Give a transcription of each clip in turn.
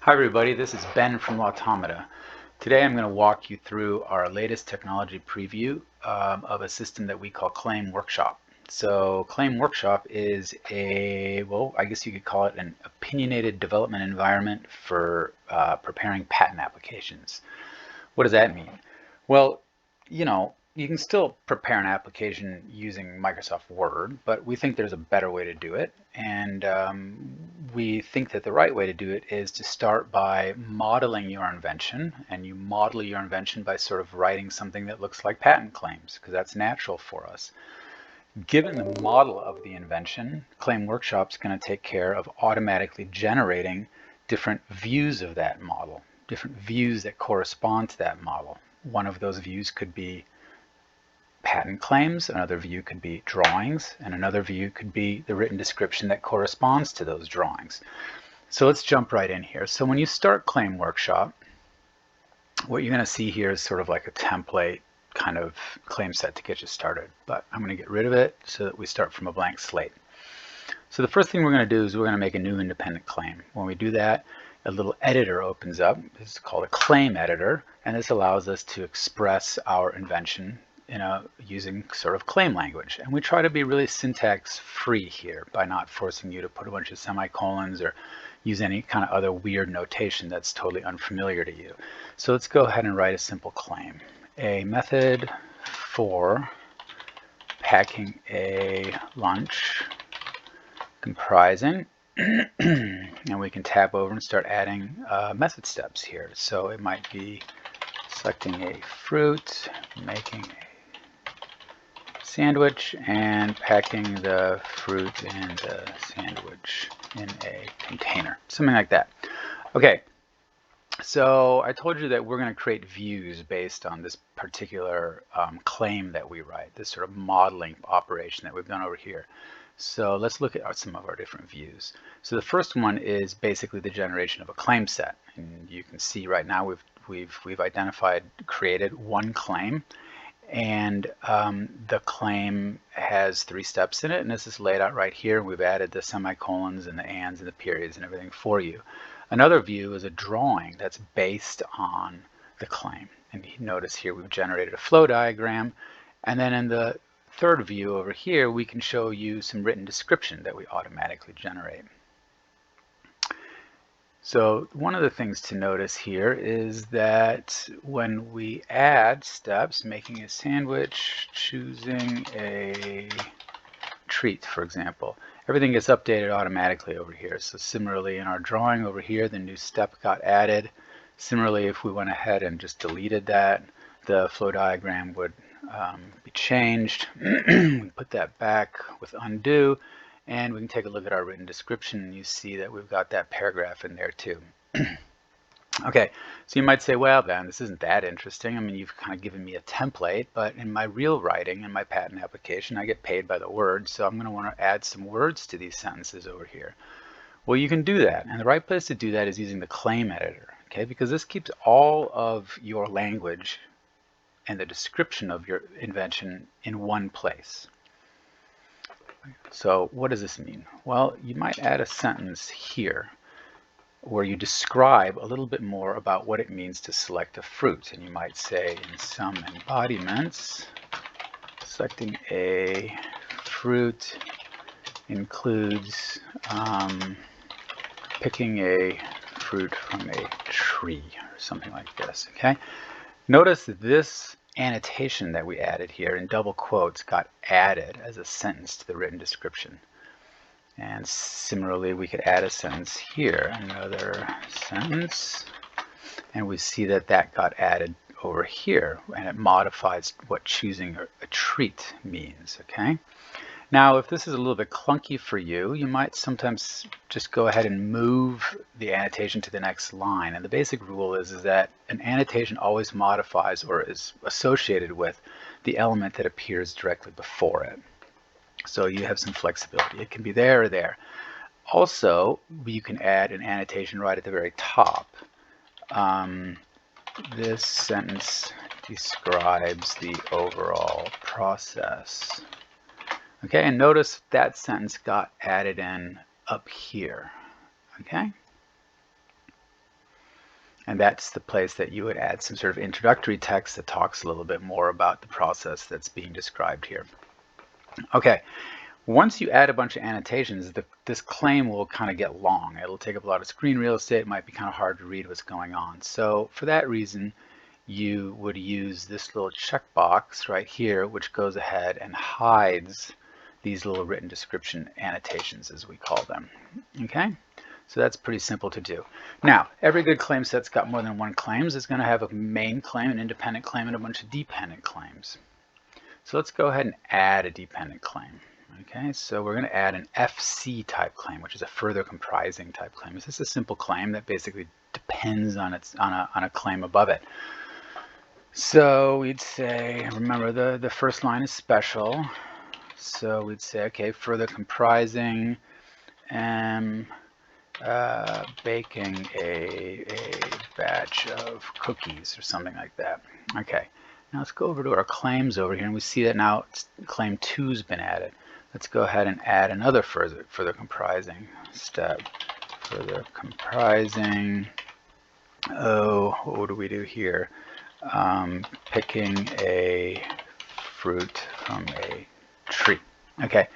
Hi everybody, this is Ben from Lawtomata. Today I'm going to walk you through our latest technology preview of a system that we call ClaimWorkShop. So ClaimWorkShop is I guess you could call it an opinionated development environment for preparing patent applications. What does that mean? Well, you can still prepare an application using Microsoft Word, but we think there's a better way to do it. And we think that the right way to do it is to start by modeling your invention. And you model your invention by sort of writing something that looks like patent claims, because that's natural for us. Given the model of the invention, ClaimWorkshop is going to take care of automatically generating different views of that model, different views that correspond to that model. One of those views could be patent claims, another view could be drawings, and another view could be the written description that corresponds to those drawings. So let's jump right in here. So when you start ClaimWorkshop, what you're going to see here is sort of like a template kind of claim set to get you started, but I'm going to get rid of it so that we start from a blank slate. So the first thing we're going to do is we're going to make a new independent claim. When we do that, a little editor opens up. This is called a claim editor, and this allows us to express our invention using sort of claim language. And we try to be really syntax free here by not forcing you to put a bunch of semicolons or use any kind of other weird notation that's totally unfamiliar to you. So let's go ahead and write a simple claim. A method for packing a lunch comprising, and we can tab over and start adding method steps here. So it might be selecting a fruit, making a sandwich, and packing the fruit and the sandwich in a container, something like that. Okay, so I told you that we're going to create views based on this particular claim that we write, this sort of modeling operation that we've done over here. So let's look at some of our different views. So the first one is basically the generation of a claim set, and you can see right now we've identified, created one claim, and the claim has 3 steps in it, and this is laid out right here. We've added the semicolons and the ands and the periods and everything for you. Another view is a drawing that's based on the claim, and notice here we've generated a flow diagram, and then in the third view over here we can show you some written description that we automatically generate. So one of the things to notice here is that when we add steps, making a sandwich, choosing a treat, for example, everything gets updated automatically over here. So similarly in our drawing over here, the new step got added. Similarly, if we went ahead and just deleted that, the flow diagram would be changed. We put that back with undo, and we can take a look at our written description, and you see that we've got that paragraph in there too. Okay, so you might say, well, Ben, this isn't that interesting. I mean, you've kind of given me a template, but in my real writing, in my patent application, I get paid by the word, so I'm going to want to add some words to these sentences over here. Well, you can do that, and the right place to do that is using the claim editor, okay, because this keeps all of your language and the description of your invention in one place. So what does this mean? Well, you might add a sentence here where you describe a little bit more about what it means to select a fruit. And you might say, in some embodiments, selecting a fruit includes picking a fruit from a tree, or something like this, okay? Notice that this annotation that we added here in double quotes got added as a sentence to the written description. And similarly, we could add a sentence here, another sentence, and we see that that got added over here, and it modifies what choosing a treat means, okay? Now, if this is a little bit clunky for you, you might sometimes just go ahead and move the annotation to the next line. And the basic rule is that an annotation always modifies or is associated with the element that appears directly before it. So you have some flexibility. It can be there or there. Also, you can add an annotation right at the very top. This sentence describes the overall process. Okay, and notice that sentence got added in up here, okay? And that's the place that you would add some sort of introductory text that talks a little bit more about the process that's being described here. Okay, once you add a bunch of annotations, this claim will kind of get long. It'll take up a lot of screen real estate. It might be kind of hard to read what's going on. So for that reason, you would use this little checkbox right here, which goes ahead and hides these little written description annotations, as we call them. Okay, so that's pretty simple to do. Now, every good claim set's got more than one claims. It's going to have a main claim, an independent claim, and a bunch of dependent claims. So let's go ahead and add a dependent claim. Okay, so we're going to add an FC type claim, which is a further comprising type claim. It's just a simple claim that basically depends on a claim above it. So we'd say, remember the first line is special. So we'd say, okay, further comprising baking a batch of cookies or something like that. Okay, now let's go over to our claims over here, and we see that now claim 2's been added. Let's go ahead and add another further comprising step. Further comprising, what do we do here? Picking a fruit from a tree. Okay,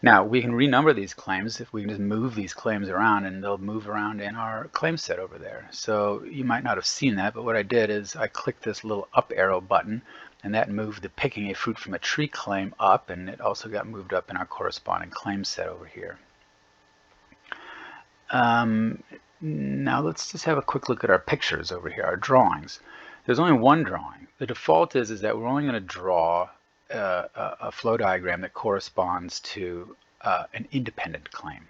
now we can renumber these claims if we can just move these claims around, and they'll move around in our claim set over there. So you might not have seen that, but what I did is I clicked this little up arrow button, and that moved the picking a fruit from a tree claim up, and it also got moved up in our corresponding claim set over here. Now let's just have a quick look at our pictures over here, our drawings. There's only one drawing. The default is that we're only going to draw a flow diagram that corresponds to an independent claim.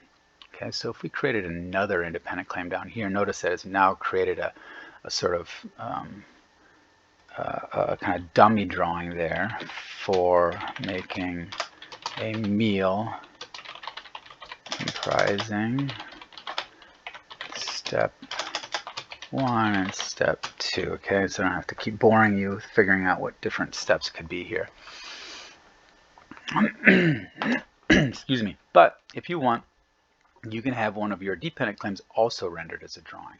Okay, so if we created another independent claim down here, notice that it's now created a sort of a kind of dummy drawing there for making a meal comprising step 1 and step 2. Okay, so I don't have to keep boring you with figuring out what different steps could be here. Excuse me. But if you want, you can have one of your dependent claims also rendered as a drawing.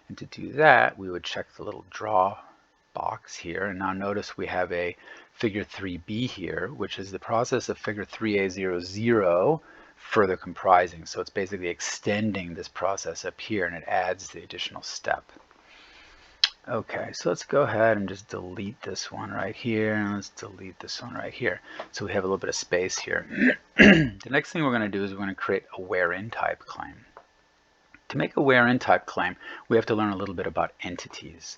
And to do that, we would check the little draw box here. And now notice we have a figure 3b here, which is the process of figure 3a00 further comprising. So it's basically extending this process up here, and it adds the additional step. Okay, so let's go ahead and just delete this one right here, and let's delete this one right here. So we have a little bit of space here. The next thing we're going to do is we're going to create a wherein type claim. To make a wherein type claim, we have to learn a little bit about entities.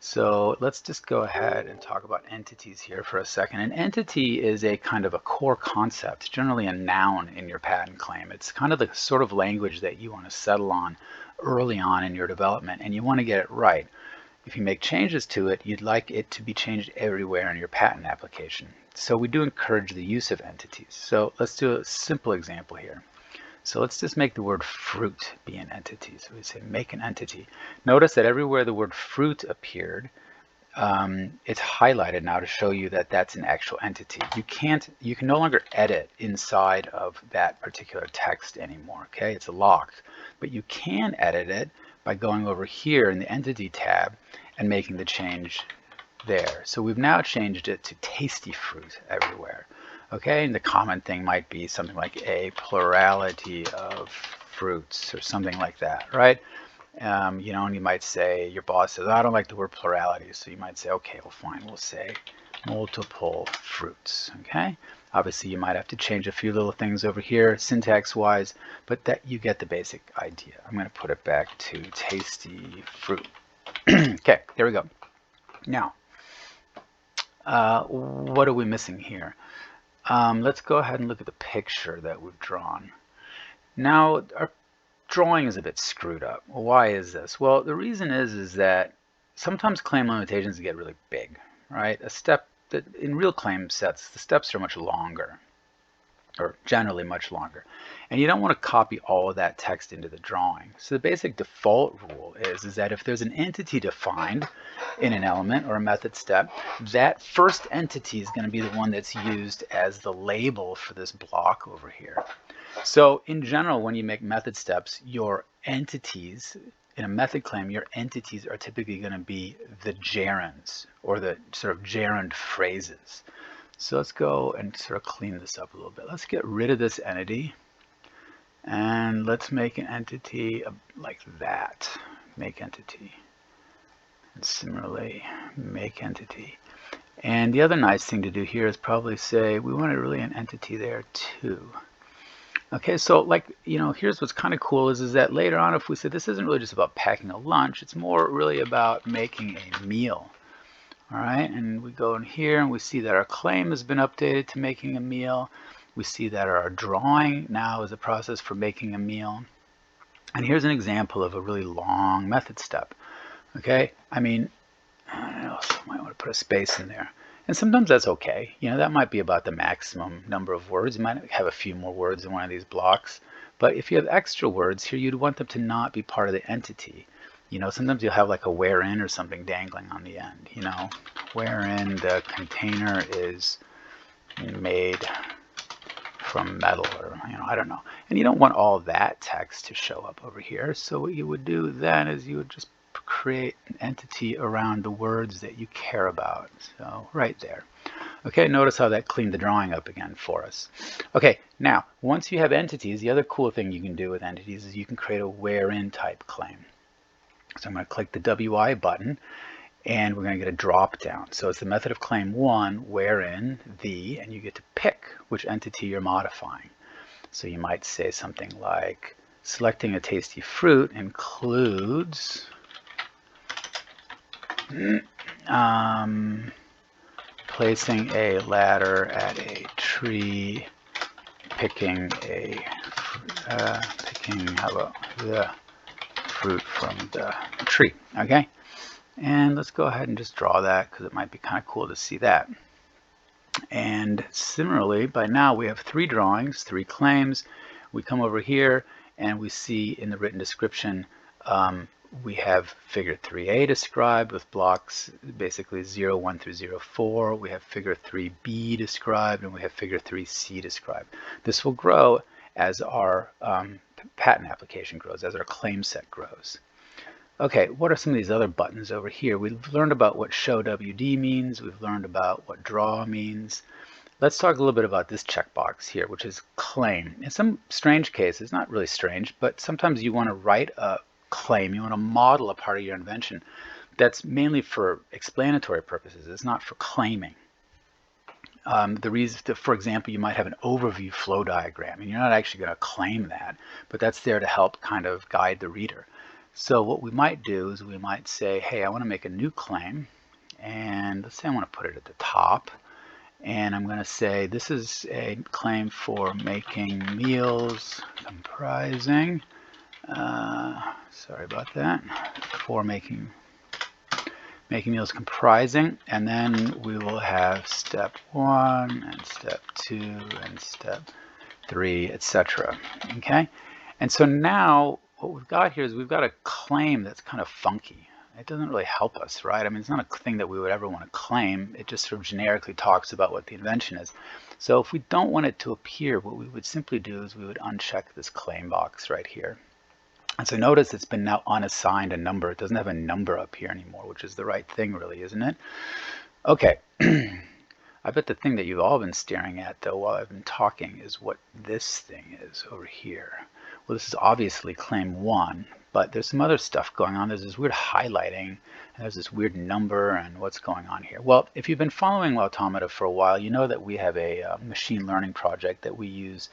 So let's just go ahead and talk about entities here for a second. An entity is a kind of a core concept, generally a noun in your patent claim. It's kind of the sort of language that you want to settle on early on in your development, and you want to get it right. If you make changes to it, you'd like it to be changed everywhere in your patent application. So we do encourage the use of entities. So let's do a simple example here. So let's just make the word fruit be an entity. So we say make an entity. Notice that everywhere the word fruit appeared, it's highlighted now to show you that that's an actual entity. You can no longer edit inside of that particular text anymore. Okay, it's locked, but you can edit it by going over here in the entity tab and making the change there. So we've now changed it to tasty fruit everywhere. Okay, and the common thing might be something like a plurality of fruits or something like that, right? You know, and you might say, your boss says, I don't like the word plurality. So you might say, okay, well, fine, we'll say multiple fruits. Okay, obviously you might have to change a few little things over here syntax wise, but that you get the basic idea. I'm going to put it back to tasty fruit. Okay, there we go. Now, what are we missing here? Let's go ahead and look at the picture that we've drawn. Now, our drawing is a bit screwed up. Well, why is this? Well, the reason is that sometimes claim limitations get really big, right? A step that in real claim sets, the steps are much longer, or generally much longer. And you don't want to copy all of that text into the drawing. So the basic default rule is that if there's an entity defined in an element or a method step, that first entity is going to be the one that's used as the label for this block over here. So in general, when you make method steps, your entities in a method claim, your entities are typically going to be the gerunds or the sort of gerund phrases. So let's go and sort of clean this up a little bit. Let's get rid of this entity and let's make an entity like that. Make entity. And similarly, make entity. And the other nice thing to do here is probably say we want really an entity there too. Okay, so like, here's what's kind of cool is that later on, if we say this isn't really just about packing a lunch, it's more really about making a meal. All right, and we go in here and we see that our claim has been updated to making a meal. We see that our drawing now is a process for making a meal. And here's an example of a really long method step. Okay, I mean, I also might want to put a space in there. And sometimes that's okay. That might be about the maximum number of words. You might have a few more words in one of these blocks. But if you have extra words here, you'd want them to not be part of the entity. Sometimes you'll have like a wherein or something dangling on the end. Wherein the container is made from metal, or I don't know. And you don't want all that text to show up over here. So what you would do then is you would just create an entity around the words that you care about. So right there. Okay, notice how that cleaned the drawing up again for us. Okay, now once you have entities, the other cool thing you can do with entities is you can create a wherein type claim. So I'm going to click the WI button and we're going to get a drop down. So it's the method of claim 1, wherein the, and you get to pick which entity you're modifying. So you might say something like selecting a tasty fruit includes placing a ladder at a tree, picking how about the fruit from the tree. Okay, and let's go ahead and just draw that because it might be kind of cool to see that. And similarly, by now we have 3 drawings, 3 claims. We come over here and we see in the written description we have figure 3a described with blocks basically 01 through 04. We have figure 3b described, and we have figure 3c described. This will grow as our patent application grows, as our claim set grows. Okay, what are some of these other buttons over here? We've learned about what show WD means. We've learned about what draw means. Let's talk a little bit about this checkbox here, which is claim. In some strange cases, not really strange, but sometimes you want to write a claim, you want to model a part of your invention that's mainly for explanatory purposes. It's not for claiming. The reason, for example, you might have an overview flow diagram, and you're not actually going to claim that, but that's there to help kind of guide the reader. So what we might do is we might say, hey, I want to make a new claim, and let's say I want to put it at the top, and I'm going to say this is a claim for making meals comprising sorry about that, for making meals comprising, and then we will have step 1 and step 2 and step 3, etc. Okay, and so now what we've got here is we've got a claim that's kind of funky. It doesn't really help us, right? I mean, it's not a thing that we would ever want to claim. It just sort of generically talks about what the invention is. So if we don't want it to appear, what we would simply do is we would uncheck this claim box right here. And so notice it's been now unassigned a number. It doesn't have a number up here anymore, which is the right thing really, isn't it? Okay, I bet the thing that you've all been staring at though while I've been talking is what this thing is over here. Well, this is obviously claim 1, but there's some other stuff going on. There's this weird highlighting, and there's this weird number, and what's going on here? Well, if you've been following Lawtomata for a while, you know that we have a machine learning project that we use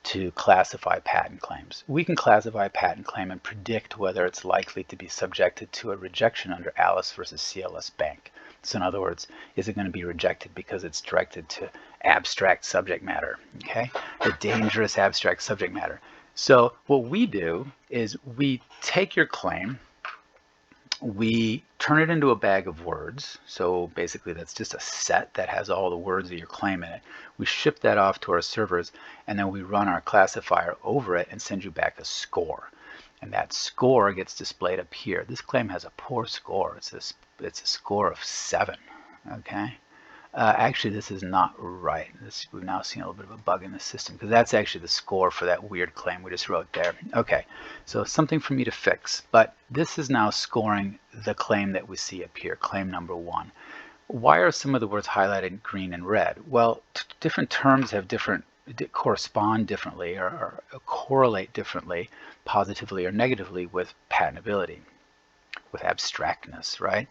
to classify patent claims. We can classify a patent claim and predict whether it's likely to be subjected to a rejection under Alice versus CLS Bank. So in other words, is it going to be rejected because it's directed to abstract subject matter, okay? The dangerous abstract subject matter. So what we do is we take your claim, we turn it into a bag of words. So basically that's just a set that has all the words of your claim in it. We ship that off to our servers, and then we run our classifier over it and send you back a score. And that score gets displayed up here. This claim has a poor score. It's a score of 7, okay? Actually, this is not right. We've now seen a little bit of a bug in the system because that's actually the score for that weird claim we just wrote there. Okay, so something for me to fix, but this is now scoring the claim that we see up here, claim number 1. Why are some of the words highlighted green and red? Well, different terms have correspond differently or correlate differently, positively or negatively, with patentability, with abstractness, right?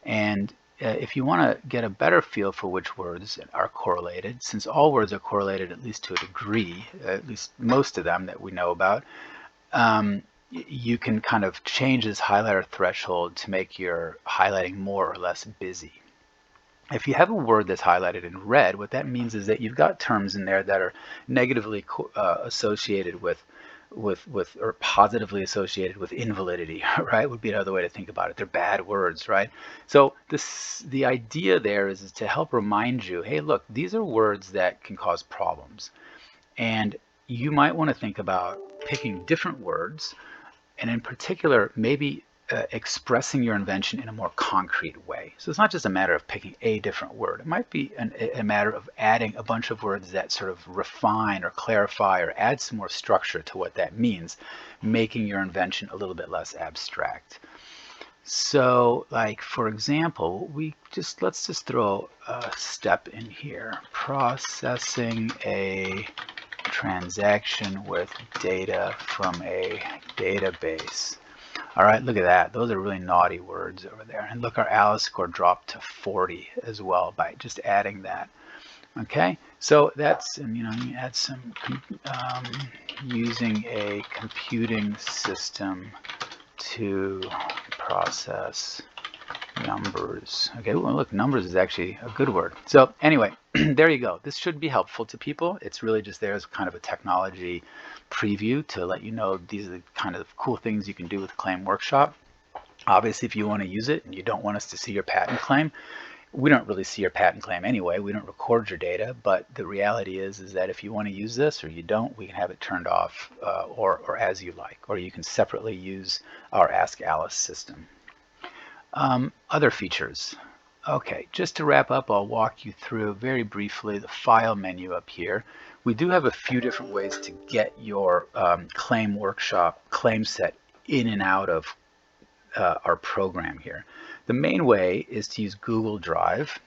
And if you want to get a better feel for which words are correlated, since all words are correlated at least to a degree, at least most of them that we know about, you can kind of change this highlighter threshold to make your highlighting more or less busy. If you have a word that's highlighted in red, what that means is that you've got terms in there that are negatively associated with or positively associated with invalidity, right? Would be another way to think about it. They're bad words, right? So the idea there is to help remind you, hey, look, these are words that can cause problems. And you might want to think about picking different words, and in particular, maybe expressing your invention in a more concrete way. So it's not just a matter of picking a different word. It might be a matter of adding a bunch of words that sort of refine or clarify or add some more structure to what that means, making your invention a little bit less abstract. So, like, for example, let's just throw a step in here. Processing a transaction with data from a database. All right, look at that. Those are really naughty words over there. And look, our Alice score dropped to 40 as well by just adding that. Okay, so that's, you add some using a computing system to process numbers. Okay, well, look, numbers is actually a good word. So anyway, there you go. This should be helpful to people. It's really just there as kind of a technology preview to let you know these are the kind of cool things you can do with ClaimWorkshop. Obviously, if you want to use it and you don't want us to see your patent claim, we don't really see your patent claim anyway. We don't record your data, but the reality is that if you want to use this or you don't, we can have it turned off or as you like, or you can separately use our Ask Alice system. Other features. Okay, just to wrap up, I'll walk you through very briefly the file menu up here. We do have a few different ways to get your ClaimWorkshop claim set in and out of our program here. The main way is to use Google Drive.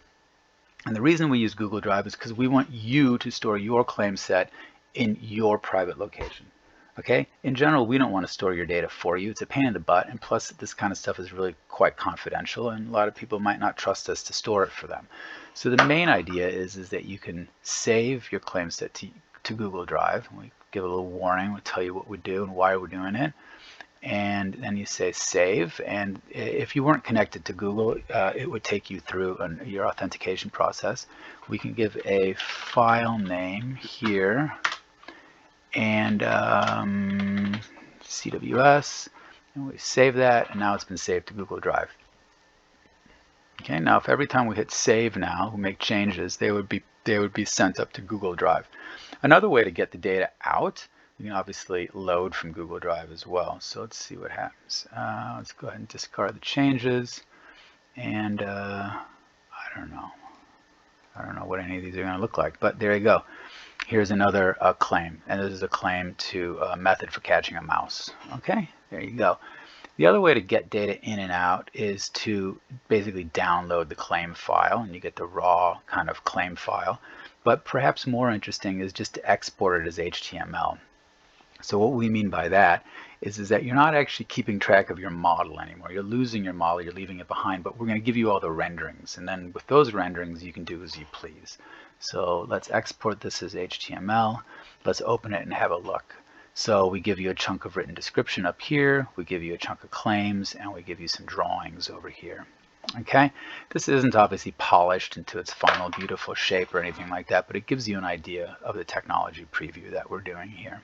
And the reason we use Google Drive is because we want you to store your claim set in your private location. Okay, in general, we don't want to store your data for you. It's a pain in the butt, and plus this kind of stuff is really quite confidential, and a lot of people might not trust us to store it for them. So the main idea is that you can save your claim set to Google Drive. We give a little warning, we tell you what we do and why we're doing it, and then you say save, and if you weren't connected to Google, it would take you through your authentication process. We can give a file name here, and CWS, and we save that, and now it's been saved to Google Drive. Okay, now if every time we hit save now, we make changes, they would be sent up to Google Drive. Another way to get the data out, you can obviously load from Google Drive as well. So let's see what happens. Let's go ahead and discard the changes, and I don't know what any of these are going to look like, but there you go. Here's another claim, and this is a claim to a method for catching a mouse. Okay, there you go. The other way to get data in and out is to basically download the claim file, and you get the raw kind of claim file. But perhaps more interesting is just to export it as HTML. So what we mean by that is that you're not actually keeping track of your model anymore. You're losing your model, you're leaving it behind, but we're going to give you all the renderings. And then with those renderings, you can do as you please. So let's export this as HTML. Let's open it and have a look. So we give you a chunk of written description up here, we give you a chunk of claims, and we give you some drawings over here. Okay, this isn't obviously polished into its final beautiful shape or anything like that, but it gives you an idea of the technology preview that we're doing here.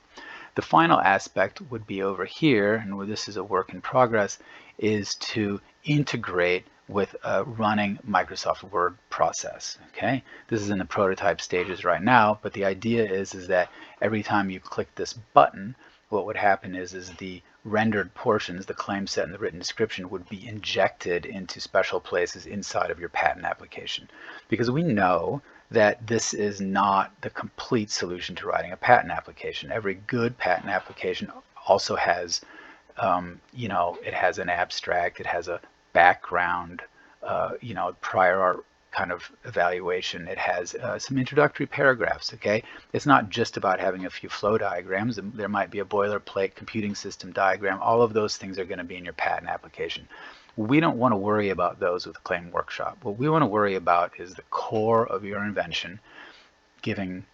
The final aspect would be over here, and where this is a work in progress, is to integrate with a running Microsoft Word process. Okay, this is in the prototype stages right now, but the idea is that every time you click this button, what would happen is the rendered portions, the claim set and the written description, would be injected into special places inside of your patent application. Because we know that this is not the complete solution to writing a patent application. Every good patent application also has, it has an abstract, it has a background, prior art kind of evaluation. It has some introductory paragraphs, okay? It's not just about having a few flow diagrams. There might be a boilerplate computing system diagram. All of those things are going to be in your patent application. We don't want to worry about those with ClaimWorkShop. What we want to worry about is the core of your invention, giving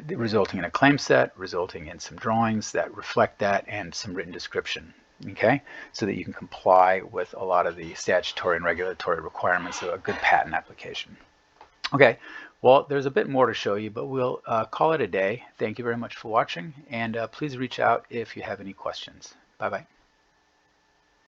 resulting in a claim set, resulting in some drawings that reflect that, and some written description, okay? So that you can comply with a lot of the statutory and regulatory requirements of a good patent application. Okay, well, there's a bit more to show you, but we'll call it a day. Thank you very much for watching, and please reach out if you have any questions. Bye-bye.